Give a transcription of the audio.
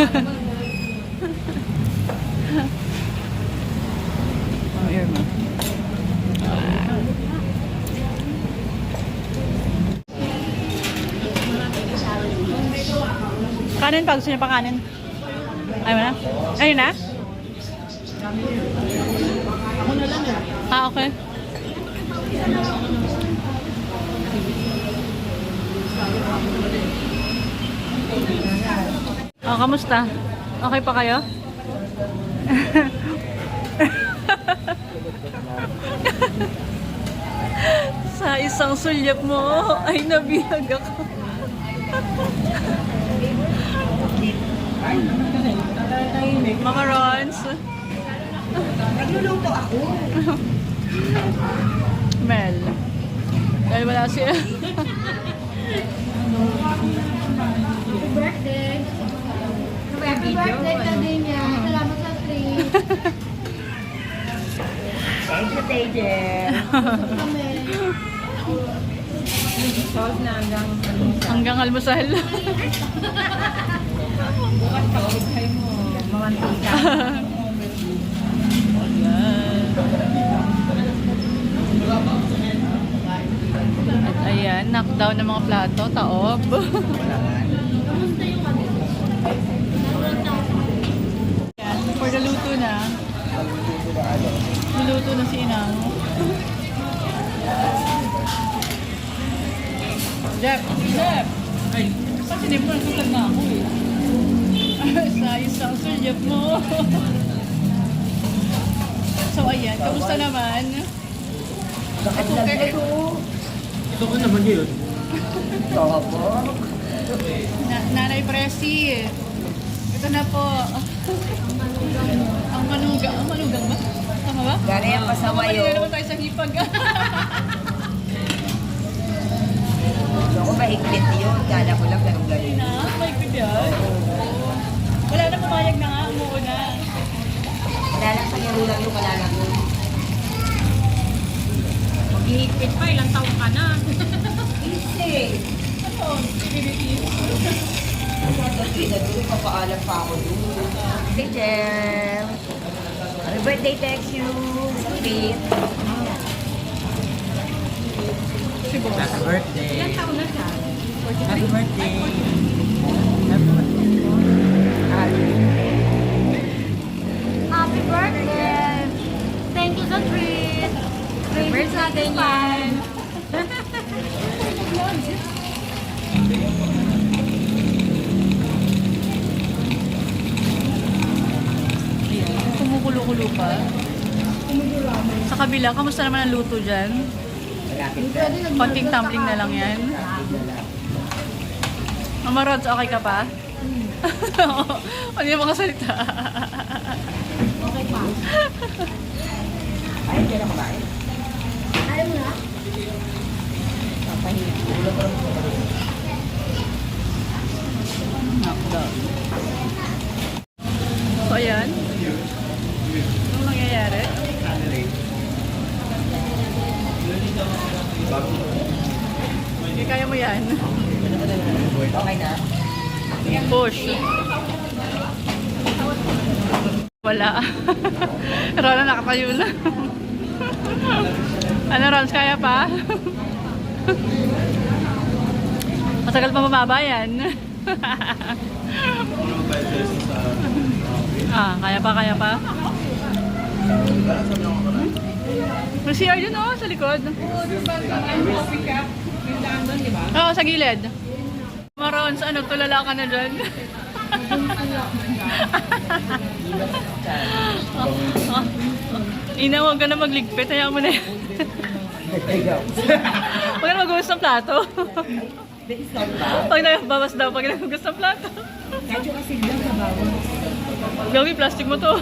Ear mo. Kanin pa. Gusto niya pa kanin? Ayaw na? Ayun na? Ako na lang eh. Ah, okay. Oh, kamusta? Okay pa kayo? Sa isang sulyap mo ay nabihag ako. Mga Rons. Nagluluto ako. Mel. Dahil wala siya. Happy birthday! Happy birthday ka din niya. Salamat sa treat. Thank you, Tejer. Kami. Solve na Hanggang almusal. bukas pa, huwag kayo mo. Mamantika. At ayan, knockdown ng mga plato, taob. Ayan, for the luto na. Luluto na si Inang. Jeff! Jeff! Ay, kasi di mo nagkakad na ako eh. Sa isang sulyap mo. So ayan, kamusta naman? Ito ko naman yun. Nanay Presi. Ito na po. Ang manugang. Ang manugang ba? Tama ba? Gana yan pasawayo. Tama naman tayo sa hipag. Ako mahigpit yun. Gana ko lang ganun ganun. Na, may good yan. Wala na pumayag na nga. Umuuna. Wala lang sa lang yung wala lang yun. Hihigpit pa, ilang taon ka na. Easy. Ano? Activities. Papaalam pa ako doon. Tejer. Happy birthday, text you. Sweet. Siguro. Happy birthday. Ilang taon na siya? Happy birthday. Happy birthday! Thank you sa treat! Favorite sa atin yan! Ayan, kumukulo-kulo pa. Sa kabila, kamusta naman ang luto dyan? Konting tumbling na lang yan. Mama Rods, okay ka pa? Ano yung mga salita? Okay pa. Ay, hindi na kumain. Ayaw mo na? Knockdown. So, ayan. Anong nangyayari? Hindi kaya mo yan. Okay na. Push. Wala. Rona, nakatayo na. Ano, Rons, kaya pa? Matagal pa mababa yan. Kaya pa, kaya pa. May CR dun, oh, sa likod. Oo, sa gilid. Marons, ano, tulala ka na dyan. Ina, huwag ka na magligpit. Hayaan mo na yan. Huwag ka na maghugas ng plato. Pag nagbawas daw, pag naghugas ng plato. Medyo kasi lang sa bawang. Gawin, plastic mo to.